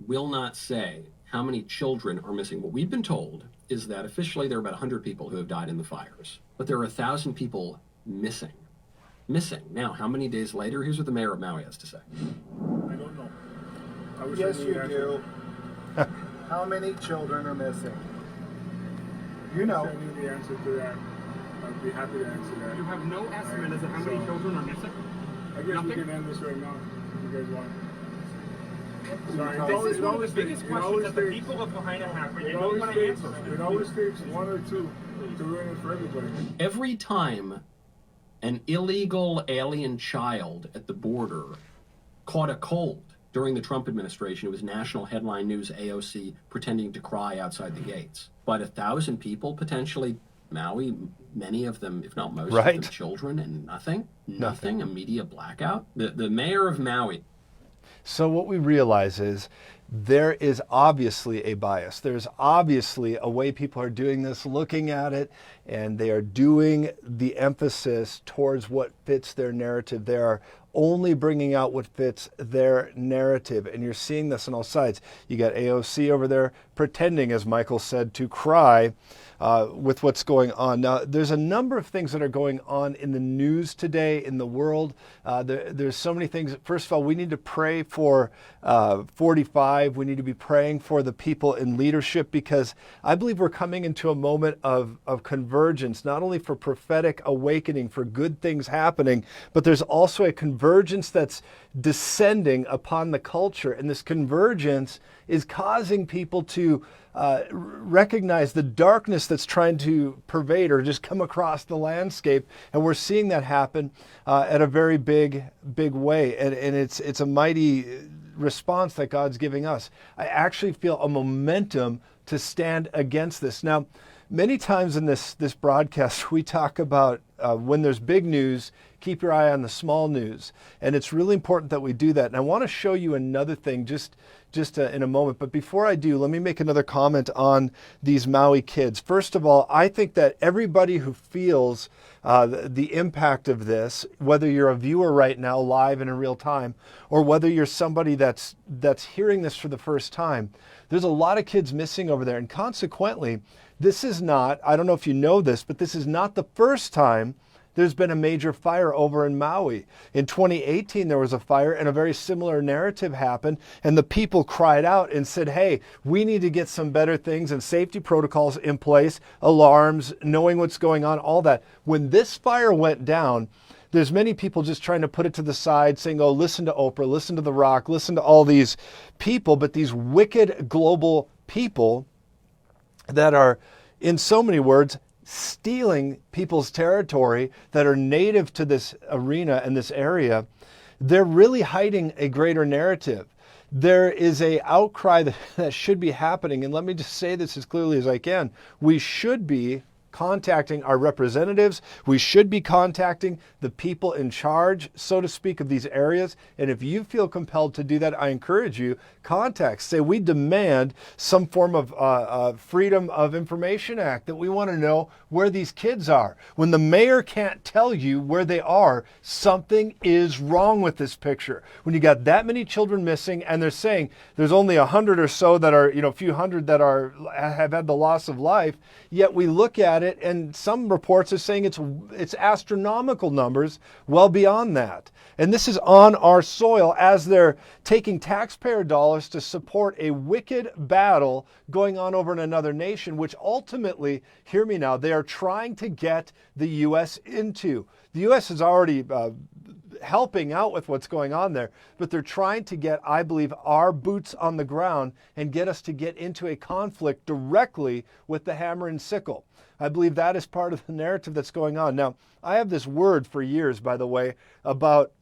will not say how many children are missing. What we've been told is that officially there are about 100 people who have died in the fires, but there are 1,000 people missing. Now, how many days later? Here's what the mayor of Maui has to say. I don't know. Yes, you do. How many children are missing? You know. I knew the answer to that. I'd be happy to answer that. You have no estimate as to how many children are missing? I guess we can end this right now if you guys want. Sorry, This is one of the biggest questions that the people of Lahaina have, but you don't want to answer. It always takes one or two to ruin it for everybody. Every time an illegal alien child at the border caught a cold during the Trump administration, it was national headline news, AOC pretending to cry outside the gates. But 1,000 people, potentially Maui, many of them, if not most of them, children, and nothing, a media blackout. The mayor of Maui. So what we realize is there is obviously a bias. There's obviously a way people are doing this, looking at it, and they are doing the emphasis towards what fits their narrative. They are only bringing out what fits their narrative. And you're seeing this on all sides. You got AOC over there pretending, as Michael said, to cry with what's going on. Now, there's a number of things that are going on in the news today, in the world. There's so many things. First of all, we need to pray for 45. We need to be praying for the people in leadership, because I believe we're coming into a moment of convergence, not only for prophetic awakening, for good things happening, but there's also a convergence that's descending upon the culture. And this convergence is causing people to recognize the darkness that's trying to pervade or just come across the landscape. And we're seeing that happen at a very big way. And it's a mighty response that God's giving us. I actually feel a momentum to stand against this. Now, many times in this broadcast, we talk about when there's big news, keep your eye on the small news. And it's really important that we do that. And I want to show you another thing just in a moment. But before I do, let me make another comment on these Maui kids. First of all, I think that everybody who feels the impact of this, whether you're a viewer right now live and in real time, or whether you're somebody that's hearing this for the first time, there's a lot of kids missing over there. And consequently, this is not, I don't know if you know this, but this is not the first time there's been a major fire over in Maui. In 2018, there was a fire and a very similar narrative happened, and the people cried out and said, hey, we need to get some better things and safety protocols in place, alarms, knowing what's going on, all that. When this fire went down, there's many people just trying to put it to the side, saying, oh, listen to Oprah, listen to The Rock, listen to all these people, but these wicked global people that are, in so many words, stealing people's territory that are native to this arena and this area, they're really hiding a greater narrative. There is an outcry that should be happening, and let me just say this as clearly as I can. We should be contacting our representatives. We should be contacting the people in charge, so to speak, of these areas. And if you feel compelled to do that, I encourage you, contact. Say, we demand some form of Freedom of Information Act, that we want to know where these kids are. When the mayor can't tell you where they are, something is wrong with this picture. When you got that many children missing, and they're saying there's only 100 or so that are, a few hundred that have had the loss of life, yet we look at it, and some reports are saying it's astronomical numbers, well beyond that. And this is on our soil, as they're taking taxpayer dollars to support a wicked battle going on over in another nation, which ultimately, hear me now, they are trying to get the U.S. into. The U.S. is already helping out with what's going on there, but they're trying to get, I believe, our boots on the ground and get us to get into a conflict directly with the hammer and sickle. I believe that is part of the narrative that's going on. Now, I have this word for years, by the way, about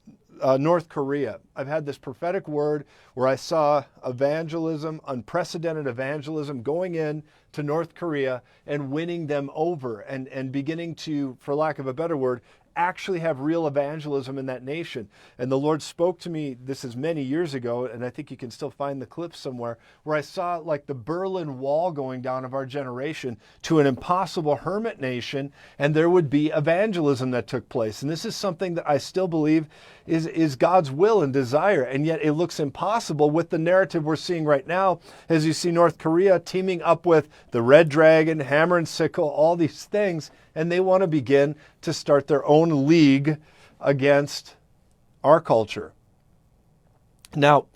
North Korea. I've had this prophetic word where I saw evangelism, unprecedented evangelism, going in to North Korea and winning them over and beginning to, for lack of a better word, actually have real evangelism in that nation. And the Lord spoke to me, this is many years ago, and I think you can still find the clip somewhere, where I saw like the Berlin Wall going down of our generation to an impossible hermit nation, and there would be evangelism that took place. And this is something that I still believe is God's will and desire, and yet it looks impossible with the narrative we're seeing right now, as you see North Korea teaming up with the Red Dragon, Hammer and Sickle, all these things, and they want to begin to start their own league against our culture. Now,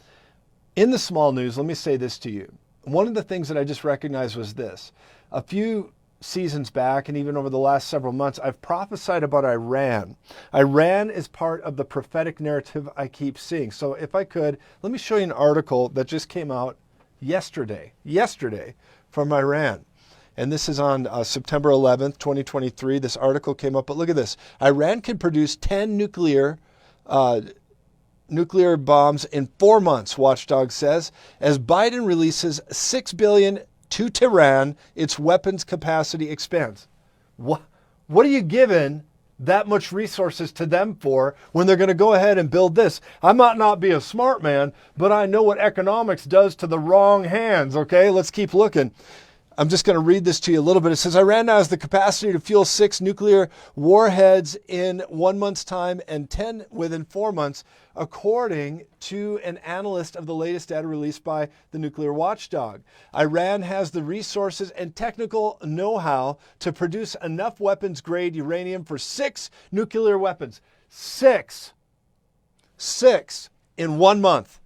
in the small news, let me say this to you. One of the things that I just recognized was this. A few seasons back, and even over the last several months, I've prophesied about Iran. Iran is part of the prophetic narrative I keep seeing. So if I could, let me show you an article that just came out yesterday from Iran. And this is on September 11th, 2023. This article came up, but look at this. Iran can produce 10 nuclear bombs in 4 months, Watchdog says, as Biden releases $6 billion to Tehran, its weapons capacity expands. What are you giving that much resources to them for when they're going to go ahead and build this? I might not be a smart man, but I know what economics does to the wrong hands, okay? Let's keep looking. I'm just going to read this to you a little bit. It says, Iran now has the capacity to fuel 6 nuclear warheads in 1 month's time and 10 within 4 months, according to an analyst of the latest data released by the Nuclear Watchdog. Iran has the resources and technical know-how to produce enough weapons-grade uranium for 6 nuclear weapons. 6 in 1 month.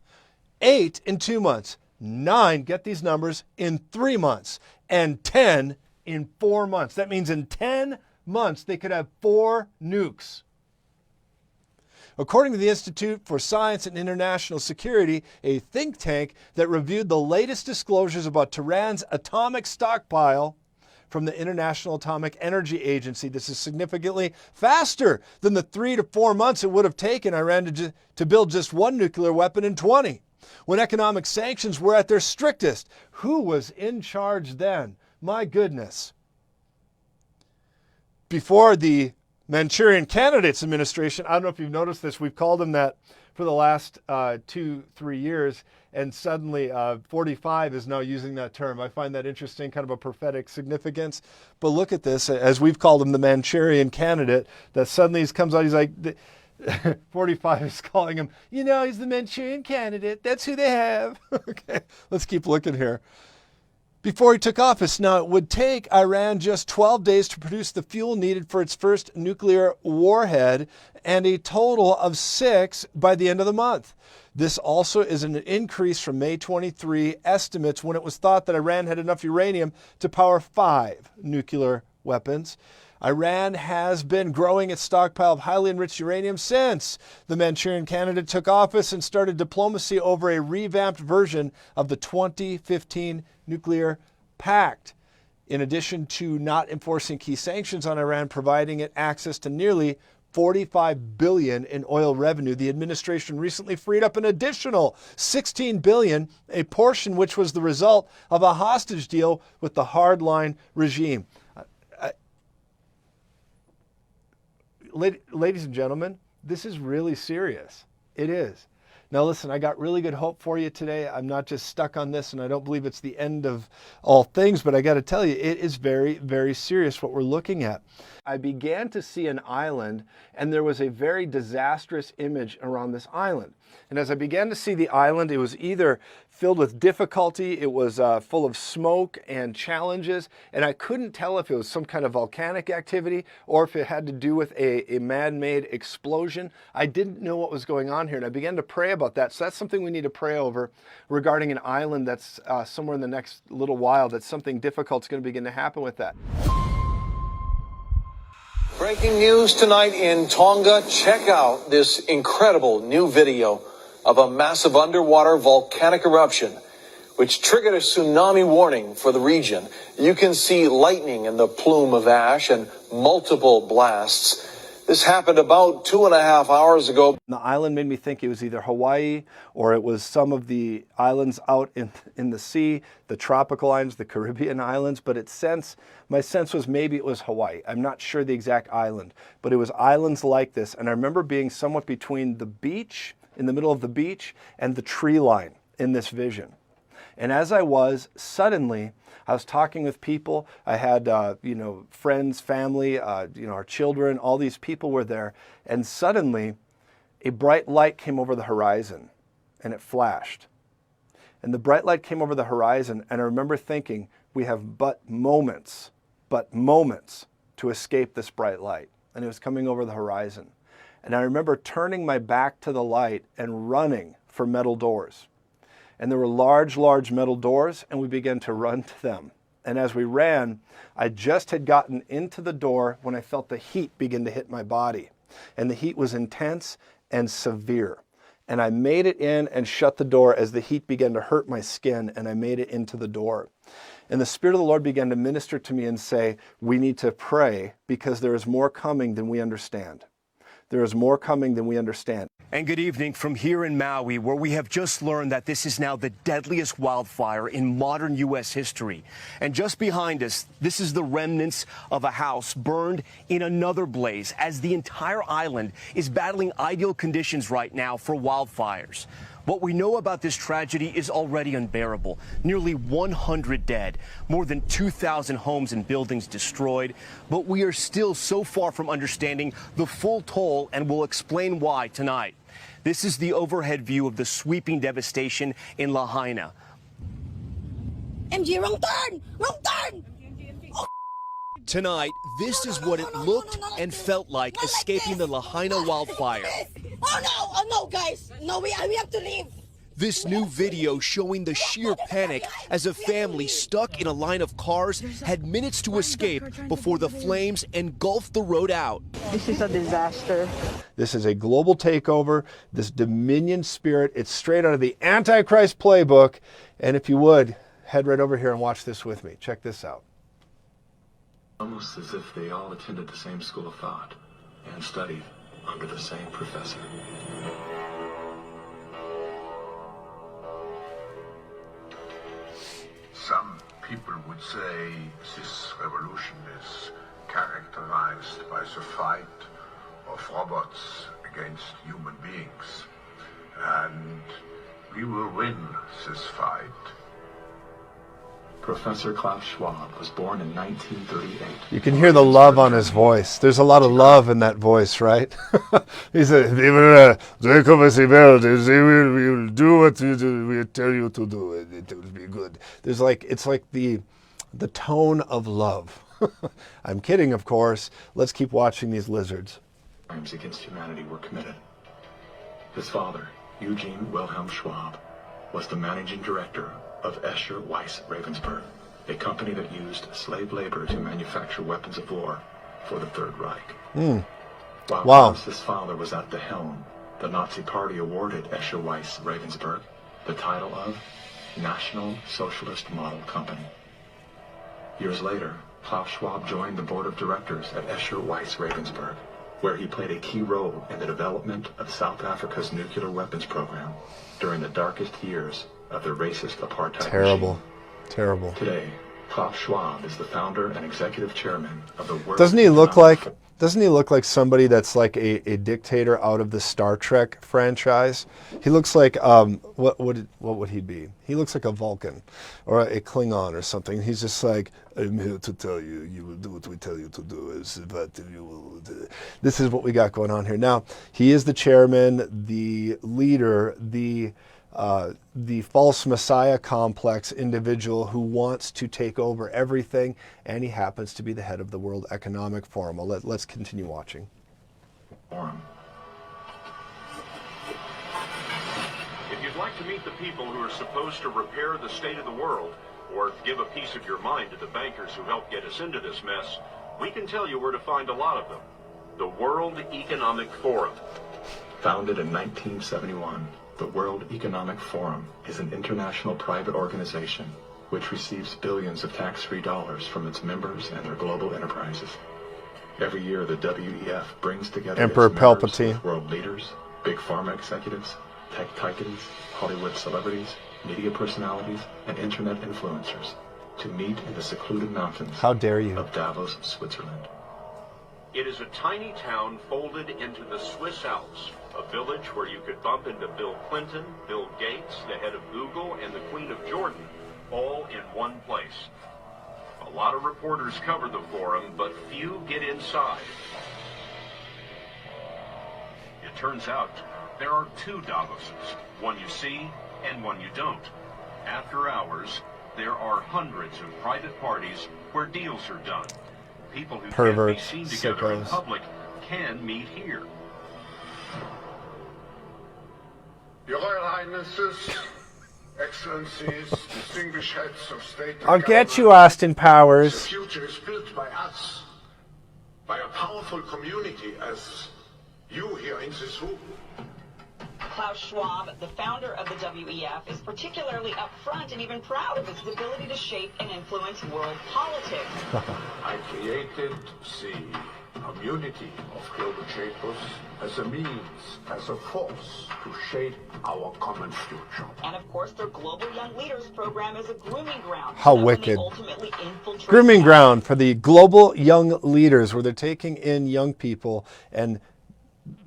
8 in 2 months. 9, get these numbers, in 3 months. And 10 in 4 months. That means in 10 months, they could have 4 nukes. According to the Institute for Science and International Security, a think tank that reviewed the latest disclosures about Tehran's atomic stockpile from the International Atomic Energy Agency. This is significantly faster than the 3 to 4 months it would have taken Iran to build just 1 nuclear weapon in 20. When economic sanctions were at their strictest. Who was in charge then? My goodness. Before the Manchurian Candidates administration, I don't know if you've noticed this, we've called them that for the last 2-3 years, and suddenly 45 is now using that term. I find that interesting, kind of a prophetic significance. But look at this, as we've called him the Manchurian Candidate, that suddenly he comes out, he's like, 45 is calling him, he's the Manchurian Candidate. That's who they have. Okay, let's keep looking here. Before he took office, now it would take Iran just 12 days to produce the fuel needed for its first nuclear warhead and a total of 6 by the end of the month. This also is an increase from May 23 estimates when it was thought that Iran had enough uranium to power 5 nuclear weapons. Iran has been growing its stockpile of highly enriched uranium since the Manchurian Candidate took office and started diplomacy over a revamped version of the 2015 nuclear pact. In addition to not enforcing key sanctions on Iran, providing it access to nearly $45 billion in oil revenue, the administration recently freed up an additional $16 billion, a portion which was the result of a hostage deal with the hardline regime. Ladies and gentlemen, this is really serious. It is. Now listen, I got really good hope for you today. I'm not just stuck on this, and I don't believe it's the end of all things, but I got to tell you, it is very, very serious what we're looking at. I began to see an island, and there was a very disastrous image around this island. And as I began to see the island, it was either filled with difficulty, it was full of smoke and challenges, and I couldn't tell if it was some kind of volcanic activity or if it had to do with a man-made explosion. I didn't know what was going on here, and I began to pray about that. So that's something we need to pray over regarding an island that's somewhere in the next little while, that something difficult is going to begin to happen with that. Breaking news tonight in Tonga. Check out this incredible new video of a massive underwater volcanic eruption, which triggered a tsunami warning for the region. You can see lightning in the plume of ash and multiple blasts. This happened about 2.5 hours ago. The island made me think it was either Hawaii or it was some of the islands out in the sea, the tropical islands, the Caribbean islands, but my sense was maybe it was Hawaii. I'm not sure the exact island, but it was islands like this. And I remember being somewhat between the beach, in the middle of the beach, and the tree line in this vision. And as I was, suddenly, I was talking with people. I had, friends, family, our children, all these people were there. And suddenly, a bright light came over the horizon, and it flashed. And the bright light came over the horizon, and I remember thinking, we have but moments to escape this bright light. And it was coming over the horizon. And I remember turning my back to the light and running for metal doors. And there were large, large metal doors, and we began to run to them. And as we ran, I just had gotten into the door when I felt the heat begin to hit my body. And the heat was intense and severe. And I made it in and shut the door as the heat began to hurt my skin, and I made it into the door. And the Spirit of the Lord began to minister to me and say, we need to pray because there is more coming than we understand. There is more coming than we understand. And good evening from here in Maui, where we have just learned that this is now the deadliest wildfire in modern U.S. history. And just behind us, this is the remnants of a house burned in another blaze, as the entire island is battling ideal conditions right now for wildfires. What we know about this tragedy is already unbearable. Nearly 100 dead, more than 2,000 homes and buildings destroyed. But we are still so far from understanding the full toll, and we'll explain why tonight. This is the overhead view of the sweeping devastation in Lahaina. MG, wrong turn! Wrong turn! Oh. Tonight, this is what it looked and felt like escaping the Lahaina wildfire. Oh no, guys! No, we have to leave! This new video showing the sheer panic as a family stuck in a line of cars had minutes to escape before the flames engulfed the road out. This is a disaster. This is a global takeover, this dominion spirit. It's straight out of the Antichrist playbook. And if you would, head right over here and watch this with me. Check this out. Almost as if they all attended the same school of thought and studied under the same professor. Some people would say this revolution is characterized by the fight of robots against human beings. And we will win this fight. Professor Klaus Schwab was born in 1938. You can hear the love on his voice. There's a lot of love in that voice, right? He said, "We will do what we tell you to do. It will be good." It's like the tone of love. I'm kidding, of course. Let's keep watching these lizards. Crimes against humanity were committed. His father, Eugene Wilhelm Schwab, was the managing director of Escher Weiss Ravensburg, a company that used slave labor to manufacture weapons of war for the Third Reich. While his father was at the helm, the Nazi Party awarded Escher Weiss Ravensburg the title of National Socialist Model Company. Years later, Klaus Schwab joined the board of directors at Escher Weiss Ravensburg, where he played a key role in the development of South Africa's nuclear weapons program during the darkest years of the racist apartheid regime. Terrible. Today, Klaus Schwab is the founder and executive chairman of the World Doesn't he look like somebody that's like a dictator out of the Star Trek franchise? He looks like what would he be? He looks like a Vulcan or a Klingon or something. He's just like, I'm here to tell you, you will do what we tell you to do. This is what we got going on here. Now, he is the chairman, the leader, the false messiah complex individual who wants to take over everything, and he happens to be the head of the World Economic Forum. Let's continue watching. If you'd like to meet the people who are supposed to repair the state of the world, or give a piece of your mind to the bankers who helped get us into this mess, we can tell you where to find a lot of them. The World Economic Forum. Founded in 1971, the World Economic Forum is an international private organization which receives billions of tax-free dollars from its members and their global enterprises. Every year, the WEF brings together Emperor its members Palpatine. with world leaders, big pharma executives, tech titans, Hollywood celebrities, media personalities, and internet influencers to meet in the secluded mountains How dare you? of Davos, Switzerland. It is a tiny town folded into the Swiss Alps, a village where you could bump into Bill Clinton, Bill Gates, the head of Google, and the Queen of Jordan, all in one place. A lot of reporters cover the forum, but few get inside. It turns out there are two Davoses, one you see and one you don't. After hours, there are hundreds of private parties where deals are done. People who Perverts, can't be seen together in sickos. public can meet here. Your Royal Highnesses, Excellencies, distinguished heads of state and I'll get government, you, Austin the Powers. future is built by us, by a powerful community as you here in this room. Klaus Schwab, the founder of the WEF, is particularly upfront and even proud of its ability to shape and influence world politics. I created the community of global shapers as a means, as a force to shape our common future. And of course, their Global Young Leaders program is a grooming ground. How for them when they wicked. ultimately infiltrate Grooming power. ground for the global young leaders, where they're taking in young people and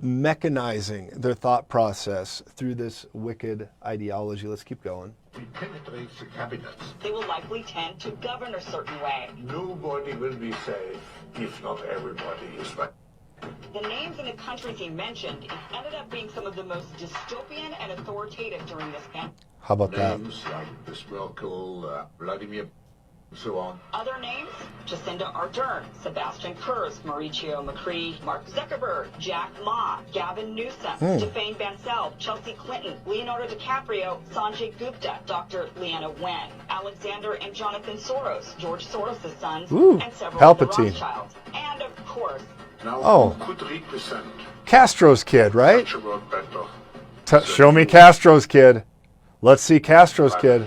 mechanizing their thought process through this wicked ideology. Let's keep going. We penetrate the cabinets. They will likely tend to govern a certain way. Nobody will be safe if not everybody is right. The names and the countries he mentioned ended up being some of the most dystopian and authoritative during this pandemic. How about that? Names like Miss Merkel, Vladimir, and so on. Other names? Jacinda Ardern, Sebastian Kurz, Mauricio Macri, Mark Zuckerberg, Jack Ma, Gavin Newsom, Stefan Bancel, Chelsea Clinton, Leonardo DiCaprio, Sanjay Gupta, Dr. Leanna Wen, Alexander and Jonathan Soros, George Soros' sons, Ooh, and several Palpatine. of the Rothschilds. And of course, Now, Oh. who could represent Castro's kid, right? such a world better? Show me Castro's kid. Let's see Castro's kid.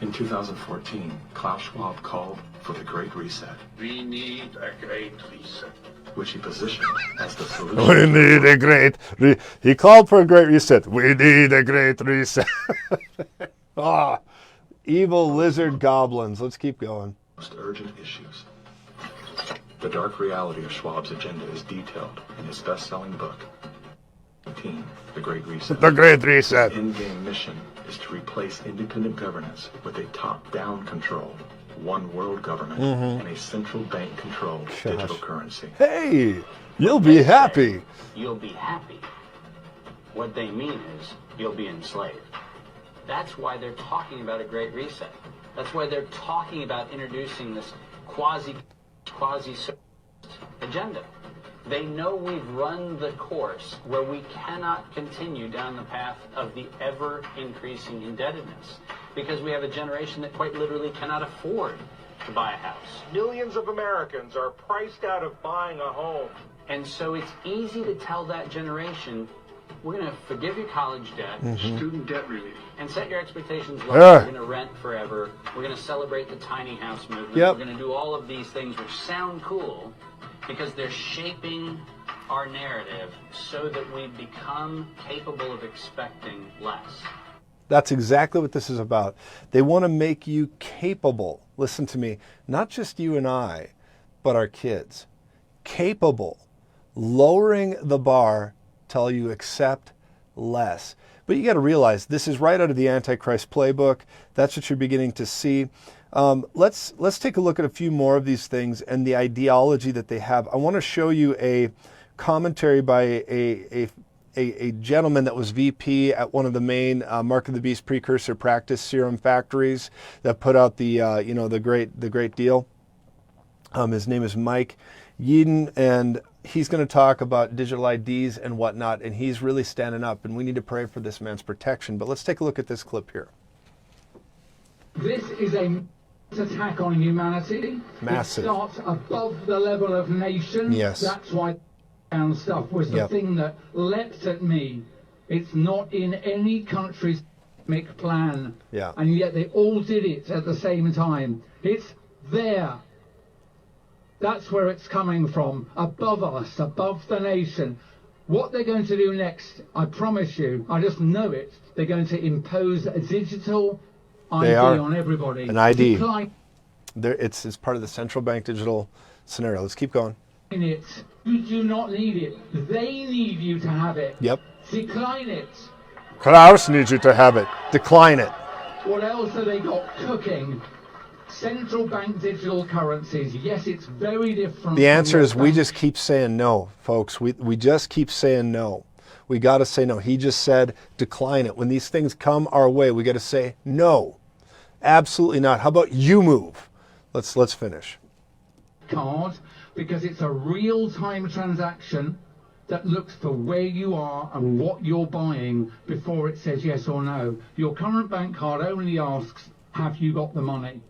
In 2014, Klaus Schwab called for the Great Reset, We need a great reset. which he positioned as the We solution. need a great he called for a great reset. We need a great reset. Ah, evil lizard goblins. Let's keep going. Most urgent issues. The dark reality of Schwab's agenda is detailed in his best-selling book, The Great Reset. The Great Reset. His end-game mission is to replace independent governance with a top-down control, one world government, and a central bank-controlled digital currency. Hey, you'll be happy. You'll be happy. What they mean is you'll be enslaved. That's why they're talking about a great reset. That's why they're talking about introducing this quasi agenda. They know we've run the course where we cannot continue down the path of the ever-increasing indebtedness because we have a generation that quite literally cannot afford to buy a house. Millions of Americans are priced out of buying a home. And so it's easy to tell that generation, we're going to forgive your college debt, Student debt relief. and set your expectations low. Yeah. We're going to rent forever. We're going to celebrate the tiny house movement. Yep. We're going to do all of these things which sound cool because they're shaping our narrative so that we become capable of expecting less. That's exactly what this is about. They want to make you capable. Listen to me. Not just you and I, but our kids. Capable. Lowering the bar till you accept less. But you got to realize this is right out of the Antichrist playbook. That's what you're beginning to see. Let's take a look at a few more of these things and the ideology that they have. I want to show you a commentary by a gentleman that was VP at one of the main Mark of the Beast precursor practice serum factories that put out the the great deal. His name is Mike Yeadon, and he's going to talk about digital IDs and whatnot, and he's really standing up, and we need to pray for this man's protection. But let's take a look at this clip here. This is a attack on humanity. Massive. It starts above the level of nations. Yes. That's why down stuff was the Yep. thing that leapt at me. It's not in any country's plan. Yeah. And yet they all did it at the same time. It's there. That's where it's coming from, above us, above the nation. What they're going to do next, I promise you, I just know it, they're going to impose a digital ID on everybody. An ID. It's part of the central bank digital scenario. Let's keep going. It. You do not need it. They need you to have it. Yep. Decline it. Klaus needs you to have it. Decline it. What else have they got cooking? Central bank digital currencies. Yes, it's very different. The answer is we just keep saying no, folks. We just keep saying no. We got to say no. He just said decline it. When these things come our way, we got to say no. Absolutely not. How about you move? Let's finish. Card, because it's a real-time transaction that looks for where you are and what you're buying before it says yes or no. Your current bank card only asks, have you got the money?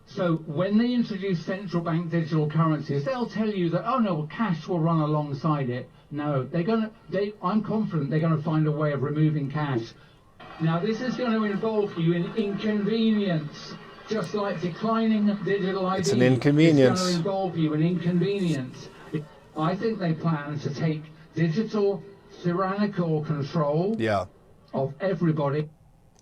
So when they introduce central bank digital currencies, they'll tell you that, oh no, cash will run alongside it. No, I'm confident they're going to find a way of removing cash. Now this is going to involve you in inconvenience, just like declining digital ID. It's an inconvenience. It's going to involve you in inconvenience. I think they plan to take digital tyrannical control of everybody.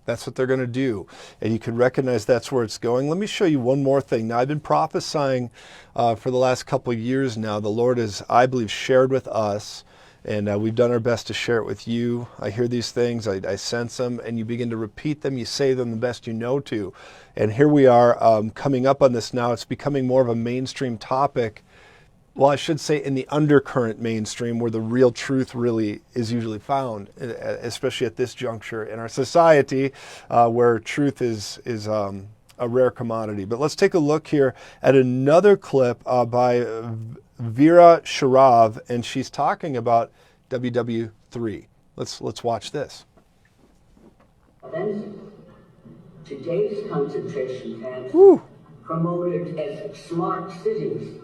That's what they're going to do. And you can recognize that's where it's going. Let me show you one more thing. Now, I've been prophesying for the last couple of years now. The Lord has, I believe, shared with us, and we've done our best to share it with you. I hear these things, I sense them, and you begin to repeat them. You say them the best you know to. And here we are coming up on this now. It's becoming more of a mainstream topic. Well, I should say in the undercurrent mainstream, where the real truth really is usually found, especially at this juncture in our society, where truth is a rare commodity. But let's take a look here at another clip by Vera Sharav, and she's talking about WW3. Let's watch this. Today's concentration camps, promoted as smart cities,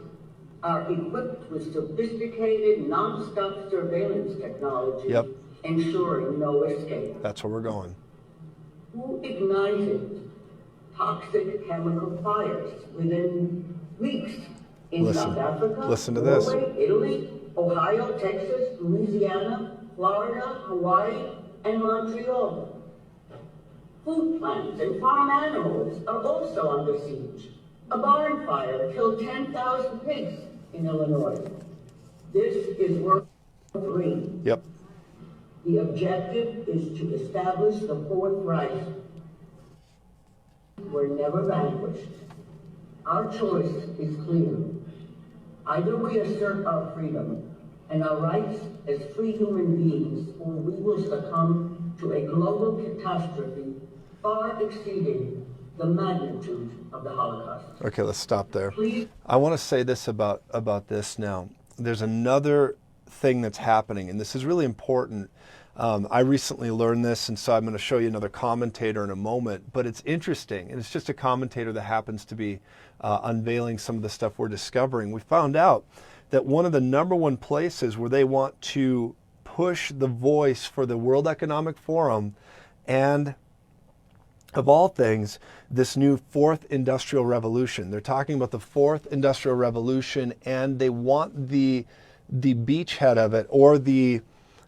are equipped with sophisticated, non-stop surveillance technology, ensuring no escape. That's where we're going. Who ignited toxic chemical fires within weeks in South Africa, Listen to this. Norway, Italy, Ohio, Texas, Louisiana, Florida, Hawaii, and Montreal? Food plants and farm animals are also under siege. A barn fire killed 10,000 pigs in Illinois. This is World War III. Yep. The objective is to establish the Fourth Reich. We're never vanquished. Our choice is clear. Either we assert our freedom and our rights as free human beings, or we will succumb to a global catastrophe far exceeding the magnitude of the Holocaust. Okay, let's stop there. I want to say this about this now. There's another thing that's happening, and this is really important. I recently learned this, and so I'm going to show you another commentator in a moment, but it's interesting, and it's just a commentator that happens to be unveiling some of the stuff we're discovering. We found out that one of the #1 places where they want to push the voice for the World Economic Forum and, of all things, this new fourth industrial revolution. They're talking about the fourth industrial revolution, and they want the beachhead of it, or the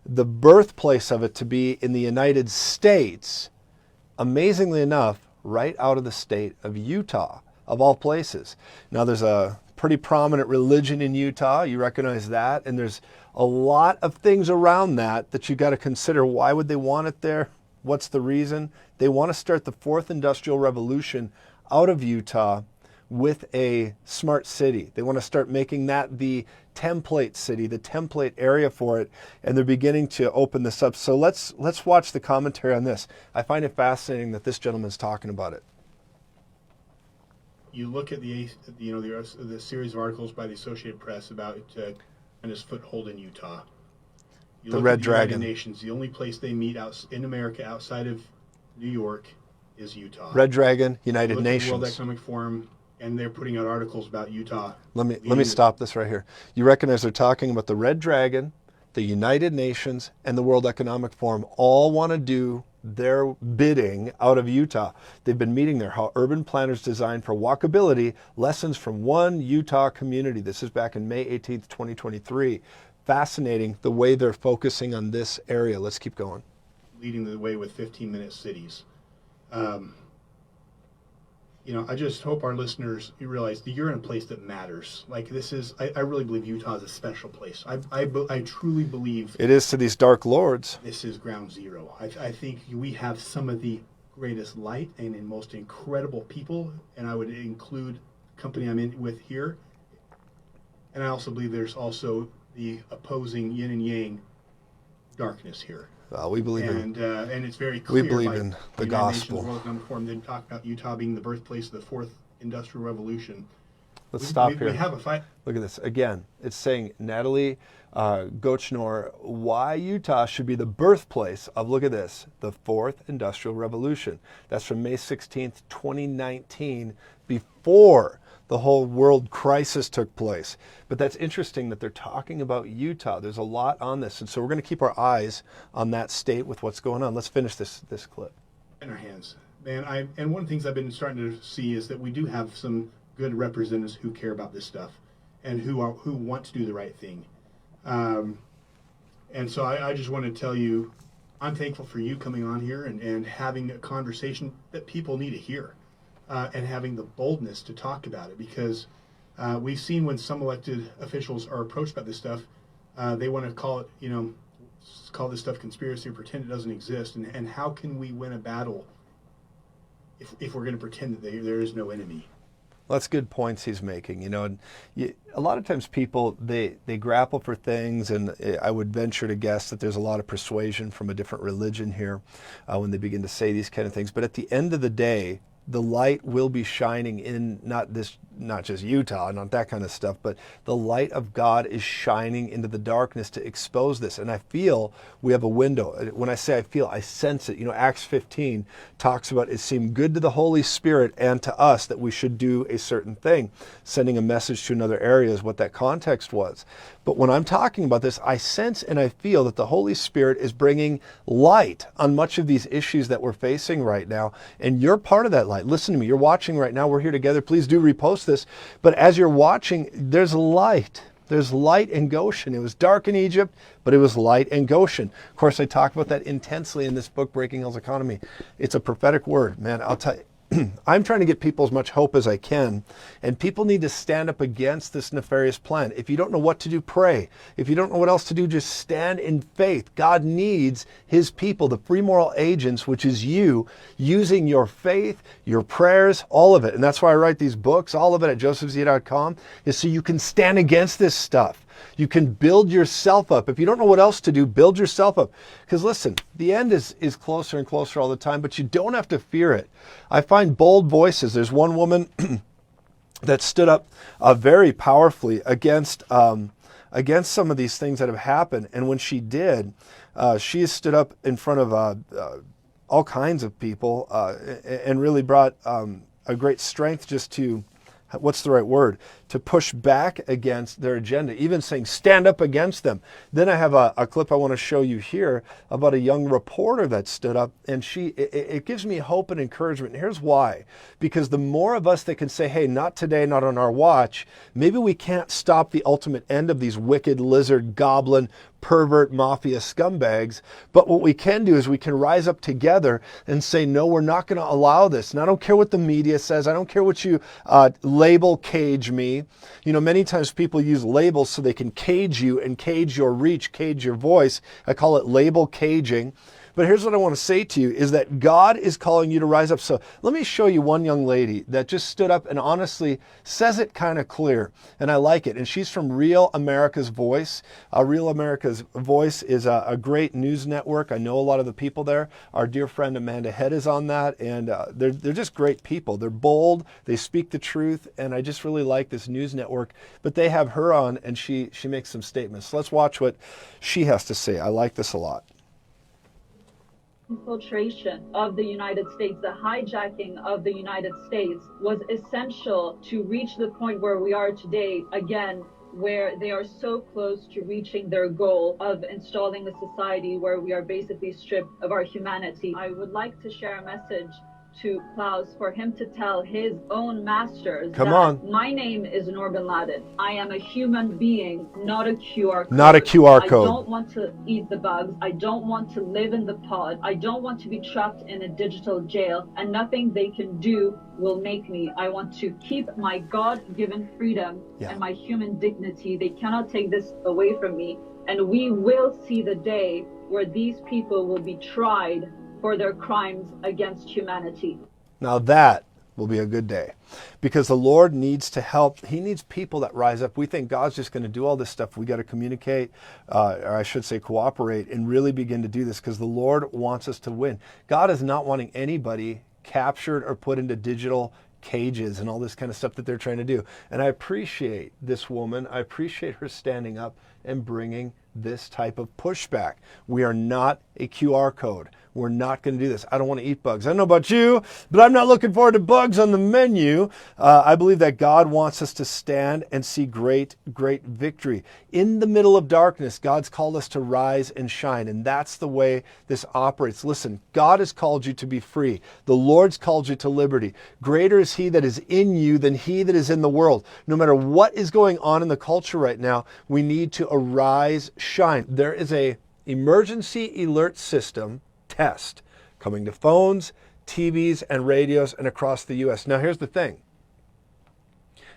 birthplace of it, to be in the United States, amazingly enough, right out of the state of Utah, of all places. Now, there's a pretty prominent religion in Utah. You recognize that. And there's a lot of things around that you got to consider. Why would they want it there? What's the reason? They want to start the fourth industrial revolution out of Utah with a smart city. They want to start making that the template city, the template area for it, and they're beginning to open this up. So let's watch the commentary on this. I find it fascinating that this gentleman's talking about it. You look at the series of articles by the Associated Press about and his foothold in Utah. You The look Red at the Dragon. United Nations, the only place they meet out in America outside of New York is Utah. Red Dragon, You United look at the Nations. World Economic Forum, and they're putting out articles about Utah. Let me stop this right here. You recognize they're talking about the Red Dragon, the United Nations, and the World Economic Forum all want to do their bidding out of Utah. They've been meeting there. How urban planners design for walkability, lessons from one Utah community. This is back in May 18th, 2023. Fascinating the way they're focusing on this area. Let's keep going. Leading the way with 15-minute cities. I just hope our listeners realize that you're in a place that matters. Like this is, I really believe Utah is a special place. I truly believe it is to these dark lords. This is ground zero. I think we have some of the greatest light and most incredible people, and I would include the company I'm in with here. And I also believe there's also the opposing yin and yang darkness here. We believe and it's very clear. We believe in the gospel. World Economic Forum didn't talk about Utah being the birthplace of the fourth industrial revolution. Let's stop here. We have a fight. Look at this again. It's saying Natalie Gochnor, why Utah should be the birthplace of, look at this, the fourth industrial revolution. That's from May 16th, 2019, before the whole world crisis took place. But that's interesting that they're talking about Utah. There's a lot on this. And so we're going to keep our eyes on that state with what's going on. Let's finish this clip. In our hands. Man, and one of the things I've been starting to see is that we do have some good representatives who care about this stuff and who want to do the right thing. And so I just want to tell you, I'm thankful for you coming on here and having a conversation that people need to hear. And having the boldness to talk about it, because we've seen when some elected officials are approached about this stuff, they want to call it, call this stuff conspiracy or pretend it doesn't exist. And how can we win a battle if we're going to pretend that there is no enemy? Well, that's good points he's making. And a lot of times people, they grapple for things, and I would venture to guess that there's a lot of persuasion from a different religion here when they begin to say these kind of things. But at the end of the day, the light will be shining in not just Utah, not that kind of stuff, but the light of God is shining into the darkness to expose this. And I feel we have a window. When I say I feel, I sense it. Acts 15 talks about it seemed good to the Holy Spirit and to us that we should do a certain thing. Sending a message to another area is what that context was. But when I'm talking about this, I sense and I feel that the Holy Spirit is bringing light on much of these issues that we're facing right now. And you're part of that light. Listen to me. You're watching right now. We're here together. Please do repost this. But as you're watching, there's light. There's light in Goshen. It was dark in Egypt, but it was light in Goshen. Of course, I talk about that intensely in this book, Breaking Hell's Economy. It's a prophetic word, man. I'll tell you. I'm trying to get people as much hope as I can, and people need to stand up against this nefarious plan. If you don't know what to do, pray. If you don't know what else to do, just stand in faith. God needs his people, the free moral agents, which is you, using your faith, your prayers, all of it. And that's why I write these books, all of it at josephz.com, is so you can stand against this stuff. You can build yourself up. If you don't know what else to do, build yourself up. Because listen, the end is closer and closer all the time, but you don't have to fear it. I find bold voices. There's one woman that stood up very powerfully against some of these things that have happened. And when she did, she stood up in front of all kinds of people and really brought a great strength just to, what's the right word, to push back against their agenda, even saying stand up against them. Then I have a clip I want to show you here about a young reporter that stood up, and it gives me hope and encouragement. And here's why. Because the more of us that can say, hey, not today, not on our watch, maybe we can't stop the ultimate end of these wicked lizard, goblin, pervert, mafia scumbags. But what we can do is we can rise up together and say, no, we're not going to allow this. And I don't care what the media says. I don't care what you label cage me. Many times people use labels so they can cage you and cage your reach, cage your voice. I call it label caging. But here's what I want to say to you is that God is calling you to rise up. So let me show you one young lady that just stood up and honestly says it kind of clear. And I like it. And she's from Real America's Voice. Real America's Voice is a great news network. I know a lot of the people there. Our dear friend Amanda Head is on that. And they're just great people. They're bold. They speak the truth. And I just really like this news network. But they have her on and she makes some statements. So let's watch what she has to say. I like this a lot. Infiltration of the United States, the hijacking of the United States was essential to reach the point where we are today, again, where they are so close to reaching their goal of installing a society where we are basically stripped of our humanity. I would like to share a message to Klaus for him to tell his own masters Come that on. my name is Nur bin Laden. I am a human being, not a QR code. Not a QR code. I don't want to eat the bugs. I don't want to live in the pod. I don't want to be trapped in a digital jail, and nothing they can do will make me. I want to keep my God-given freedom and my human dignity. They cannot take this away from me, and we will see the day where these people will be tried for their crimes against humanity. Now that will be a good day, because the Lord needs to help. He needs people that rise up. We think God's just going to do all this stuff. We got to communicate, or I should say cooperate, and really begin to do this, because the Lord wants us to win. God is not wanting anybody captured or put into digital cages and all this kind of stuff that they're trying to do. And I appreciate this woman. I appreciate her standing up and bringing this type of pushback. We are not a QR code. We're not going to do this. I don't want to eat bugs. I don't know about you, but I'm not looking forward to bugs on the menu. I believe that God wants us to stand and see great, great victory. In the middle of darkness, God's called us to rise and shine, and that's the way this operates. Listen, God has called you to be free. The Lord's called you to liberty. Greater is He that is in you than he that is in the world. No matter what is going on in the culture right now, we need to arise, shine. There is a emergency alert system test coming to phones, TVs, and radios and across the U.S. Now, here's the thing.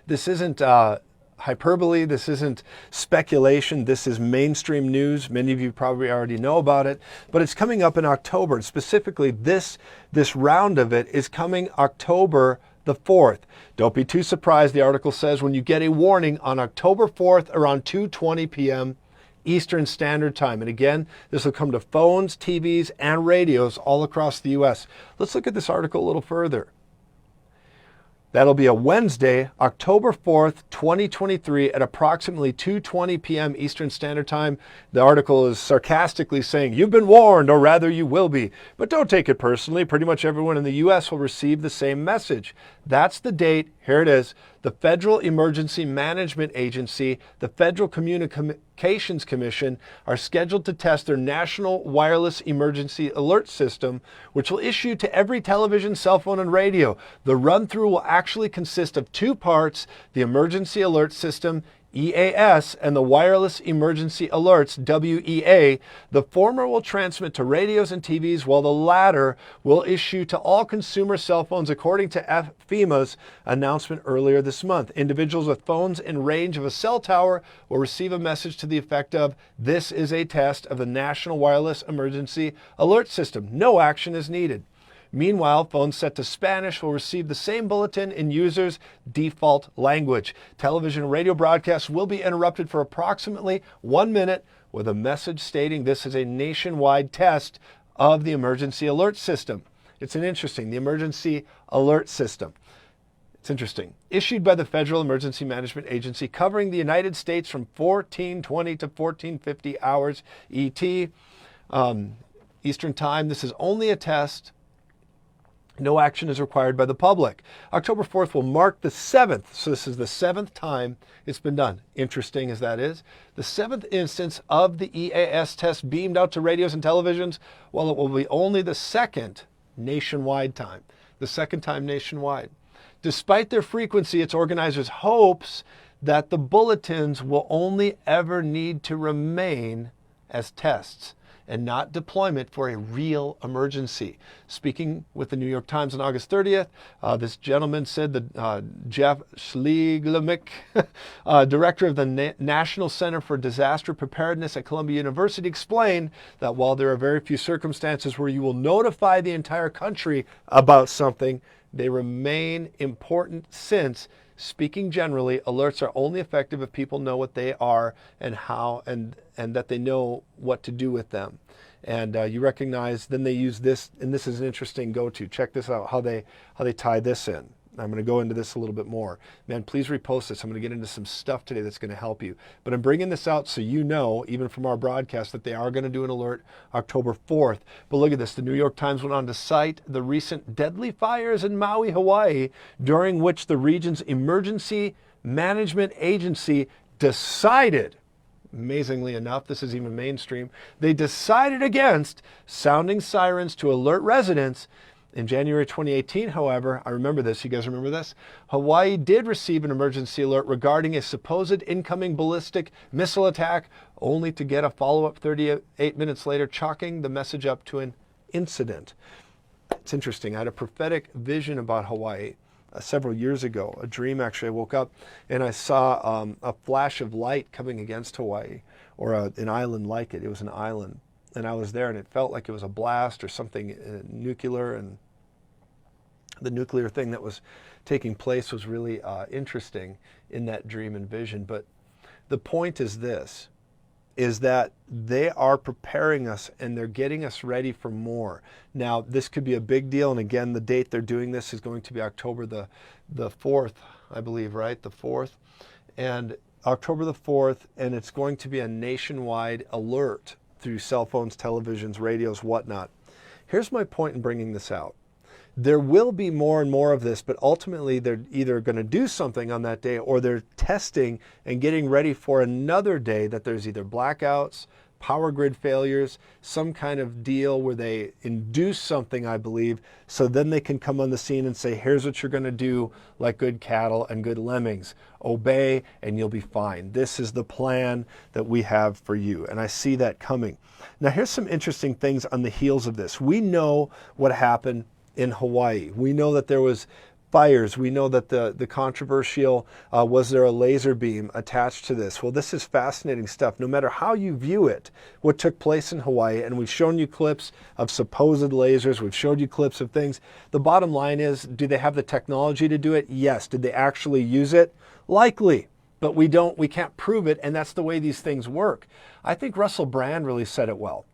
This isn't hyperbole. This isn't speculation. This is mainstream news. Many of you probably already know about it, but it's coming up in October. And specifically, this round of it is coming October the 4th. Don't be too surprised. The article says when you get a warning on October 4th around 2:20 p.m. Eastern Standard Time. And again, this will come to phones, TVs, and radios all across the U.S. Let's look at this article a little further. That'll be a Wednesday, October 4th, 2023 at approximately 2:20 p.m. Eastern Standard Time. The article is sarcastically saying, you've been warned, or rather you will be. But don't take it personally. Pretty much everyone in the U.S. will receive the same message. That's the date. Here it is. The Federal Emergency Management Agency, the Federal Communications Commission are scheduled to test their National Wireless Emergency Alert System, which will issue to every television, cell phone, and radio. The run-through will actually consist of two parts: the Emergency Alert System, EAS, and the Wireless Emergency Alerts, WEA. The former will transmit to radios and TVs, while the latter will issue to all consumer cell phones, according to FEMA's announcement earlier this month. Individuals with phones in range of a cell tower will receive a message to the effect of, this is a test of the National Wireless Emergency Alert System. No action is needed. Meanwhile, phones set to Spanish will receive the same bulletin in users' default language. Television and radio broadcasts will be interrupted for approximately 1 minute with a message stating this is a nationwide test of the emergency alert system. It's the emergency alert system. It's interesting. Issued by the Federal Emergency Management Agency, covering the United States from 1420 to 1450 hours ET, Eastern Time. This is only a test. No action is required by the public. October 4th will mark the 7th. So this is the 7th time it's been done. Interesting as that is. The 7th instance of the EAS test beamed out to radios and televisions, while it will be only the second nationwide time. The second time nationwide. Despite their frequency, its organizers hopes that the bulletins will only ever need to remain as tests and not deployment for a real emergency. Speaking with the New York Times on August 30th, this gentleman said that Jeff Schlegelmick, director of the National Center for Disaster Preparedness at Columbia University, explained that while there are very few circumstances where you will notify the entire country about something, they remain important since, speaking generally, alerts are only effective if people know what they are and how, and that they know what to do with them. And you recognize, then they use this, and this is an interesting go-to. Check this out, how they tie this in. I'm going to go into this a little bit more. Man, please repost this. I'm going to get into some stuff today that's going to help you. But I'm bringing this out so you know, even from our broadcast, that they are going to do an alert October 4th. But look at this. The New York Times went on to cite the recent deadly fires in Maui, Hawaii, during which the region's emergency management agency decided, amazingly enough, this is even mainstream, they decided against sounding sirens to alert residents. In January 2018, however, I remember this, you guys remember this? Hawaii did receive an emergency alert regarding a supposed incoming ballistic missile attack, only to get a follow-up 38 minutes later, chalking the message up to an incident. It's interesting. I had a prophetic vision about Hawaii several years ago, a dream actually. I woke up and I saw a flash of light coming against Hawaii, or an island like it. It was an island. And I was there and it felt like it was a blast or something nuclear, and the nuclear thing that was taking place was really interesting in that dream and vision. But the point is this, is that they are preparing us and they're getting us ready for more. Now, this could be a big deal. And again, the date they're doing this is going to be October the 4th, I believe, right? The 4th. And October the 4th, and it's going to be a nationwide alert through cell phones, televisions, radios, whatnot. Here's my point in bringing this out. There will be more and more of this, but ultimately they're either going to do something on that day, or they're testing and getting ready for another day that there's either blackouts, power grid failures, some kind of deal where they induce something, I believe, so then they can come on the scene and say, here's what you're going to do, like good cattle and good lemmings. Obey and you'll be fine. This is the plan that we have for you. And I see that coming. Now, here's some interesting things on the heels of this. We know what happened in Hawaii. We know that there was fires. We know that the controversial, was there a laser beam attached to this? Well, this is fascinating stuff. No matter how you view it, what took place in Hawaii, and we've shown you clips of supposed lasers, we've showed you clips of things. The bottom line is, do they have the technology to do it? Yes. Did they actually use it? Likely. But we can't prove it, and that's the way these things work. I think Russell Brand really said it well.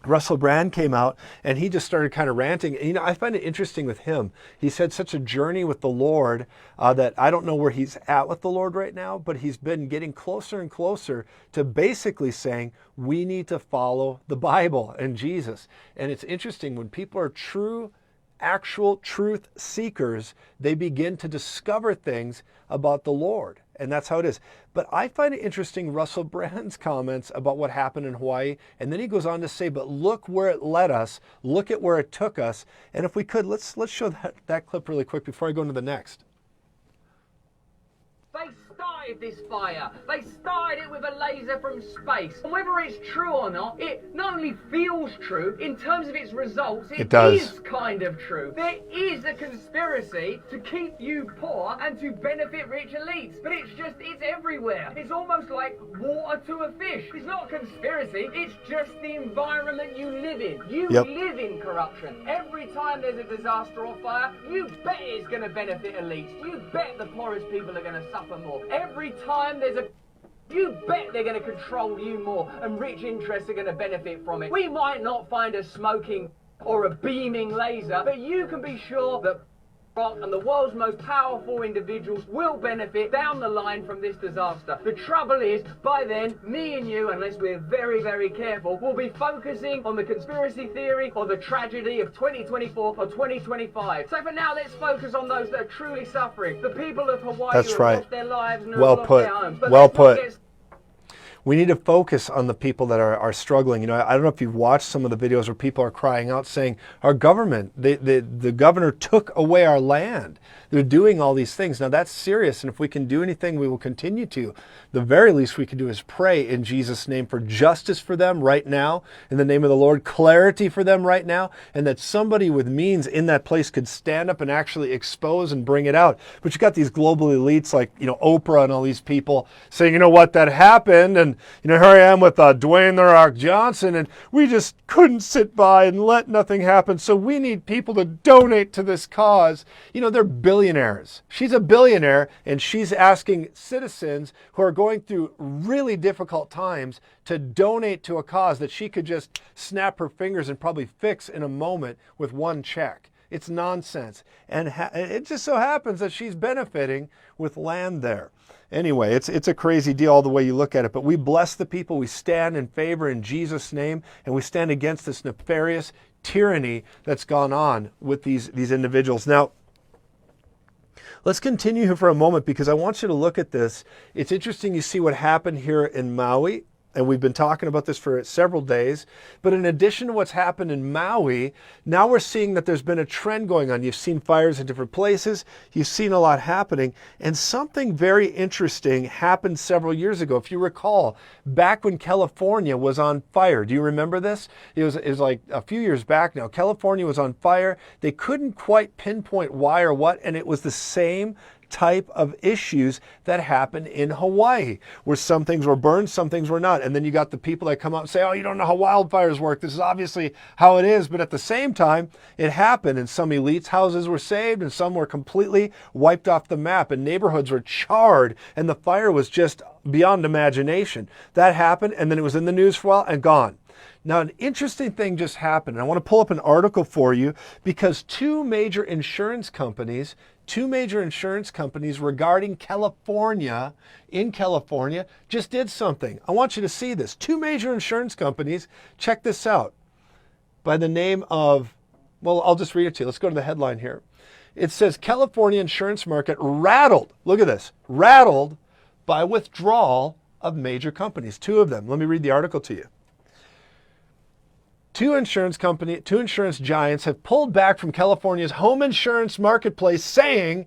Russell Brand came out and he just started kind of ranting. You know, I find it interesting with him. He's had such a journey with the Lord that I don't know where he's at with the Lord right now, but he's been getting closer and closer to basically saying we need to follow the Bible and Jesus. And it's interesting, when people are true, actual truth seekers, they begin to discover things about the Lord. And that's how it is. But I find it interesting, Russell Brand's comments about what happened in Hawaii. And then he goes on to say, but look where it led us. Look at where it took us. And if we could, let's show that clip really quick before I go into the next. They started this fire. They started it with a laser from space. And whether it's true or not, it not only feels true, in terms of its results, it is kind of true. There is a conspiracy to keep you poor and to benefit rich elites. But it's everywhere. It's almost like water to a fish. It's not a conspiracy. It's just the environment you live in. You live in corruption. Every time there's a disaster or fire, you bet it's going to benefit elites. You bet the poorest people are going to suffer more. Every time there's you bet they're going to control you more, and rich interests are going to benefit from it. We might not find a smoking or a beaming laser, but you can be sure that rock and the world's most powerful individuals will benefit down the line from this disaster. The trouble is, by then, me and you, unless we're very, very careful, will be focusing on the conspiracy theory or the tragedy of 2024 or 2025. So for now, let's focus on those that are truly suffering. The people of Hawaii who have lost their lives and who have lost their homes. But well put. We need to focus on the people that are struggling. You know, I don't know if you've watched some of the videos where people are crying out saying, our government, the governor took away our land. They're doing all these things. Now that's serious, and if we can do anything, we will continue to. The very least we can do is pray in Jesus' name for justice for them right now, in the name of the Lord, clarity for them right now, and that somebody with means in that place could stand up and actually expose and bring it out. But you got these global elites like, you know, Oprah and all these people saying, you know what, that happened, and you know, here I am with Dwayne "The Rock" Johnson, and we just couldn't sit by and let nothing happen. So we need people to donate to this cause. You know, they're billionaires. She's a billionaire, and she's asking citizens who are going through really difficult times to donate to a cause that she could just snap her fingers and probably fix in a moment with one check. It's nonsense. And it just so happens that she's benefiting with land there. Anyway, it's a crazy deal all the way you look at it. But we bless the people. We stand in favor in Jesus' name. And we stand against this nefarious tyranny that's gone on with these individuals. Now, Let's continue here for a moment because I want you to look at this. It's interesting you see what happened here in Maui. And we've been talking about this for several days. But in addition to what's happened in Maui, now we're seeing that there's been a trend going on. You've seen fires in different places. You've seen a lot happening. And something very interesting happened several years ago. If you recall, back when California was on fire. Do you remember this? It was like a few years back now. California was on fire. They couldn't quite pinpoint why or what. And it was the same type of issues that happened in Hawaii, where some things were burned, some things were not. And then you got the people that come out and say, oh, you don't know how wildfires work. This is obviously how it is. But at the same time, it happened, and some elites' houses were saved, and some were completely wiped off the map, and neighborhoods were charred, and the fire was just beyond imagination. That happened, and then it was in the news for a while and gone. Now, an interesting thing just happened. And I want to pull up an article for you because two major insurance companies regarding California, in California, just did something. I want you to see this. Two major insurance companies, check this out, by the name of, well, I'll just read it to you. Let's go to the headline here. It says, California insurance market rattled, look at this, rattled by withdrawal of major companies. Two of them. Let me read the article to you. Two insurance giants have pulled back from California's home insurance marketplace, saying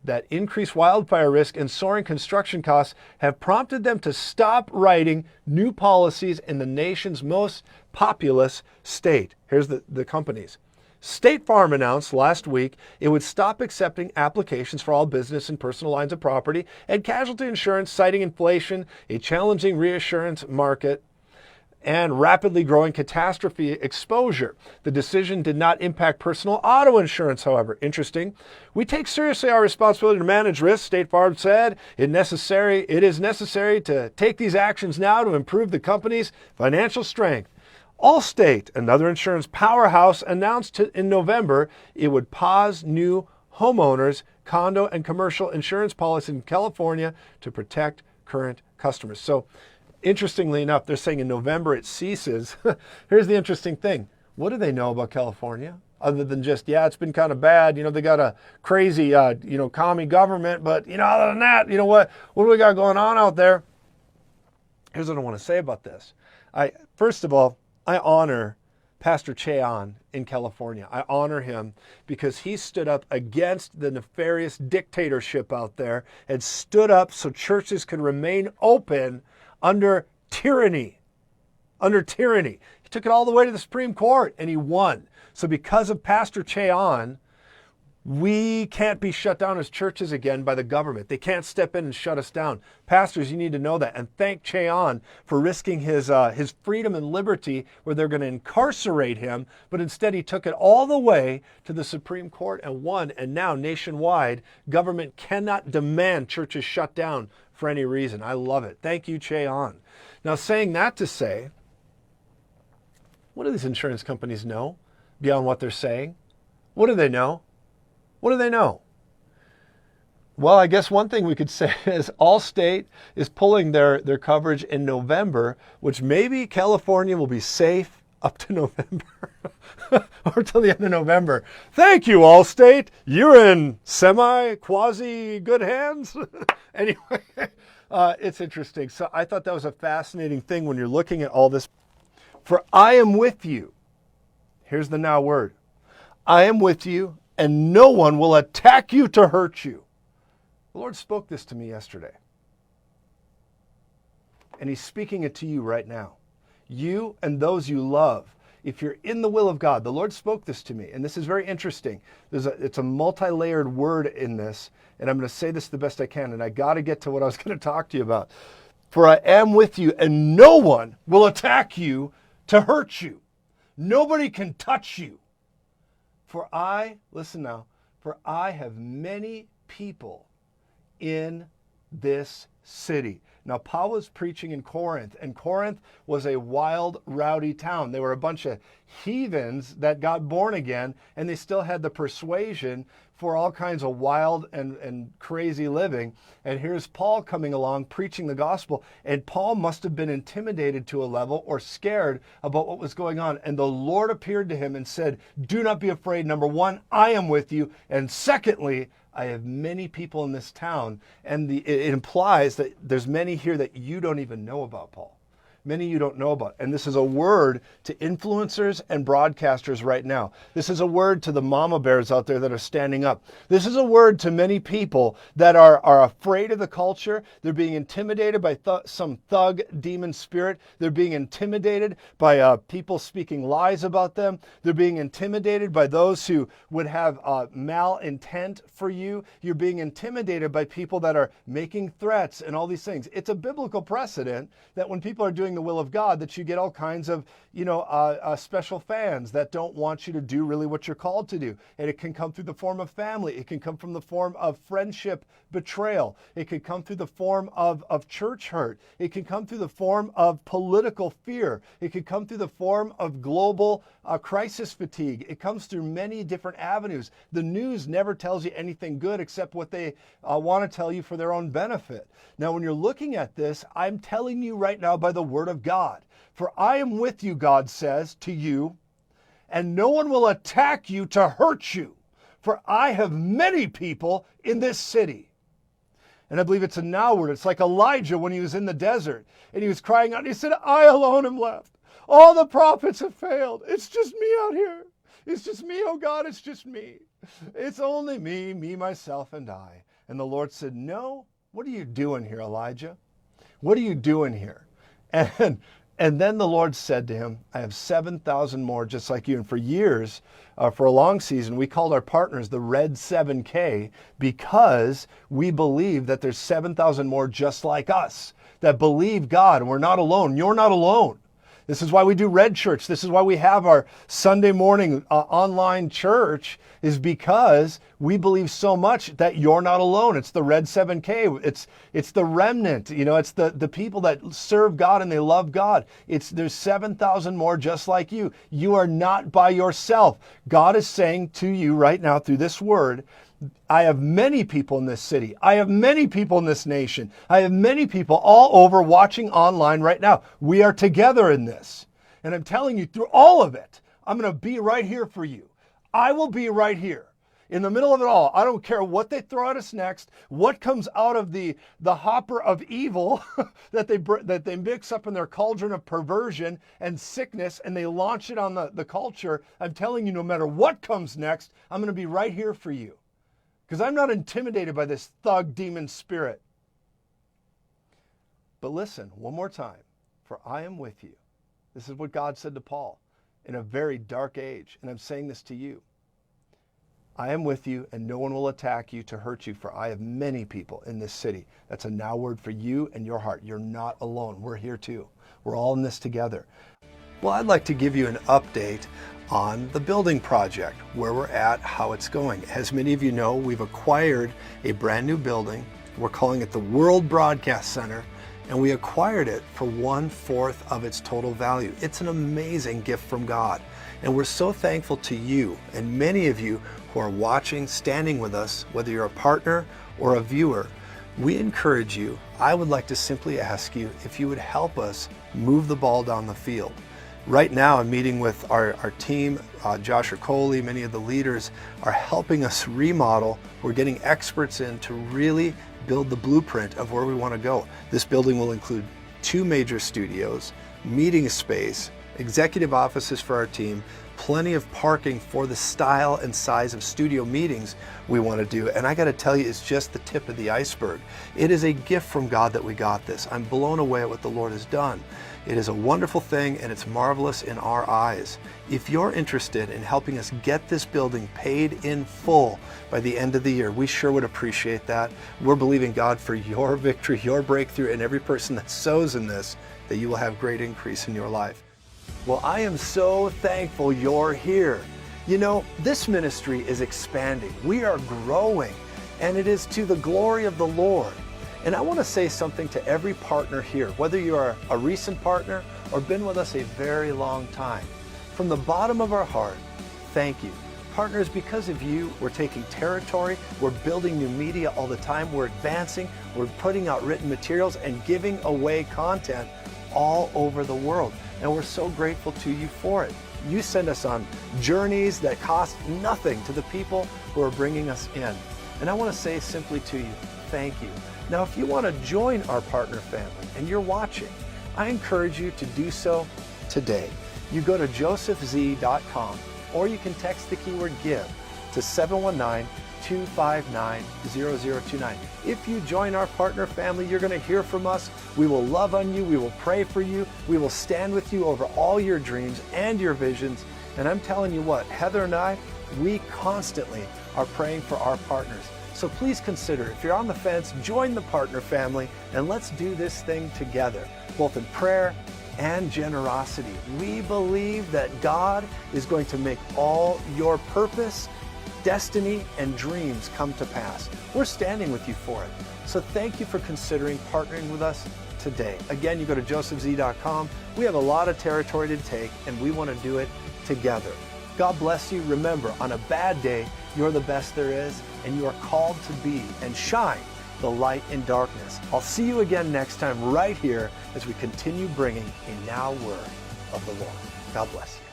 that increased wildfire risk and soaring construction costs have prompted them to stop writing new policies in the nation's most populous state. Here's the companies. State Farm announced last week it would stop accepting applications for all business and personal lines of property and casualty insurance, citing inflation, a challenging reinsurance market, and rapidly growing catastrophe exposure. The decision did not impact personal auto insurance, however. Interesting. We take seriously our responsibility to manage risk, State Farm said. It is necessary to take these actions now to improve the company's financial strength. Allstate, another insurance powerhouse, announced in November it would pause new homeowners, condo, and commercial insurance policies in California to protect current customers. So, interestingly enough, they're saying in November it ceases. Here's the interesting thing. What do they know about California? Other than just, yeah, it's been kind of bad. You know, they got a crazy, commie government. But, other than that, what do we got going on out there? Here's what I want to say about this. First of all, I honor Pastor Cheon in California. I honor him because he stood up against the nefarious dictatorship out there and stood up so churches could remain open under tyranny. He took it all the way to the Supreme Court and he won. So because of Pastor Cheon, we can't be shut down as churches again by the government. They can't step in and shut us down. Pastors, you need to know that. And thank Cheon for risking his freedom and liberty where they're going to incarcerate him. But instead he took it all the way to the Supreme Court and won. And now nationwide, government cannot demand churches shut down for any reason. I love it. Thank you, Cheon. Now, saying that to say, what do these insurance companies know beyond what they're saying? What do they know? What do they know? Well, I guess one thing we could say is Allstate is pulling their coverage in November, which maybe California will be safe up to November or till the end of November. Thank you, Allstate. You're in quasi good hands. Anyway, it's interesting. So I thought that was a fascinating thing when you're looking at all this. For I am with you. Here's the now word. I am with you, and no one will attack you to hurt you. The Lord spoke this to me yesterday. And he's speaking it to you right now. You and those you love. If you're in the will of God, the Lord spoke this to me. And this is very interesting. It's a multi-layered word in this. And I'm going to say this the best I can. And I got to get to what I was going to talk to you about. For I am with you, and no one will attack you to hurt you. Nobody can touch you. Listen now, for I have many people in this city. Now, Paul was preaching in Corinth, and Corinth was a wild, rowdy town. They were a bunch of heathens that got born again, and they still had the persuasion for all kinds of wild and crazy living. And here's Paul coming along preaching the gospel. And Paul must have been intimidated to a level or scared about what was going on. And the Lord appeared to him and said, do not be afraid. Number one, I am with you. And secondly, I have many people in this town. And it implies that there's many here that you don't even know about, Paul. Many you don't know about. And this is a word to influencers and broadcasters right now. This is a word to the mama bears out there that are standing up. This is a word to many people that are afraid of the culture. They're being intimidated by some thug demon spirit. They're being intimidated by people speaking lies about them. They're being intimidated by those who would have malintent for you. You're being intimidated by people that are making threats and all these things. It's a biblical precedent that when people are doing the will of God, that you get all kinds of, special fans that don't want you to do really what you're called to do. And it can come through the form of family. It can come from the form of friendship betrayal. It can come through the form of church hurt. It can come through the form of political fear. It can come through the form of global crisis fatigue. It comes through many different avenues. The news never tells you anything good except what they want to tell you for their own benefit. Now, when you're looking at this, I'm telling you right now by the word of God, for I am with you, God says to you, and no one will attack you to hurt you, for I have many people in this city. And I believe it's a now word. It's like Elijah when he was in the desert and he was crying out and he said, I alone am left. All the prophets have failed. It's just me out here. It's just me, oh God, it's just me. It's only me, myself, and I. And the Lord said, no, what are you doing here, Elijah? What are you doing here? And then the Lord said to him, I have 7,000 more just like you. And for years, for a long season, we called our partners the Red 7K because we believe that there's 7,000 more just like us that believe God and we're not alone. You're not alone. This is why we do Red Church. This is why we have our Sunday morning online church, is because we believe so much that you're not alone. It's the Red 7K. It's the remnant. It's the people that serve God and they love God. There's 7,000 more just like you. You are not by yourself. God is saying to you right now through this word, I have many people in this city. I have many people in this nation. I have many people all over watching online right now. We are together in this. And I'm telling you, through all of it, I'm going to be right here for you. I will be right here in the middle of it all. I don't care what they throw at us next, what comes out of the hopper of evil that they mix up in their cauldron of perversion and sickness, and they launch it on the culture. I'm telling you, no matter what comes next, I'm going to be right here for you. Because I'm not intimidated by this thug demon spirit. But listen, one more time. For I am with you. This is what God said to Paul in a very dark age. And I'm saying this to you. I am with you, and no one will attack you to hurt you, for I have many people in this city. That's a now word for you and your heart. You're not alone. We're here too. We're all in this together. Well, I'd like to give you an update on the building project, where we're at, how it's going. As many of you know, we've acquired a brand new building. We're calling it the World Broadcast Center, and we acquired it for 1/4 of its total value. It's an amazing gift from God, and we're so thankful to you and many of you who are watching, standing with us, whether you're a partner or a viewer. We encourage you. I would like to simply ask you if you would help us move the ball down the field. Right now, I'm meeting with our team, Josh Coley, many of the leaders are helping us remodel. We're getting experts in to really build the blueprint of where we want to go. This building will include 2 major studios, meeting space, executive offices for our team, plenty of parking for the style and size of studio meetings we want to do. And I got to tell you, it's just the tip of the iceberg. It is a gift from God that we got this. I'm blown away at what the Lord has done. It is a wonderful thing, and it's marvelous in our eyes. If you're interested in helping us get this building paid in full by the end of the year, we sure would appreciate that. We're believing God for your victory, your breakthrough, and every person that sows in this, that you will have great increase in your life. Well, I am so thankful you're here. You know, this ministry is expanding. We are growing, and it is to the glory of the Lord. And I want to say something to every partner here, whether you are a recent partner or been with us a very long time. From the bottom of our heart, thank you. Partners, because of you, we're taking territory, we're building new media all the time, we're advancing, we're putting out written materials and giving away content all over the world. And we're so grateful to you for it. You send us on journeys that cost nothing to the people who are bringing us in. And I want to say simply to you, thank you. Now, if you want to join our partner family and you're watching, I encourage you to do so today. You go to josephz.com, or you can text the keyword GIVE to 719-259-0029. If you join our partner family, you're going to hear from us. We will love on you. We will pray for you. We will stand with you over all your dreams and your visions. And I'm telling you what, Heather and I, we constantly are praying for our partners. So please consider, if you're on the fence, join the partner family and let's do this thing together, both in prayer and generosity. We believe that God is going to make all your purpose, destiny, and dreams come to pass. We're standing with you for it. So thank you for considering partnering with us today. Again, you go to josephz.com. We have a lot of territory to take, and we want to do it together. God bless you. Remember, on a bad day, you're the best there is, and you are called to be and shine the light in darkness. I'll see you again next time right here as we continue bringing a now word of the Lord. God bless you.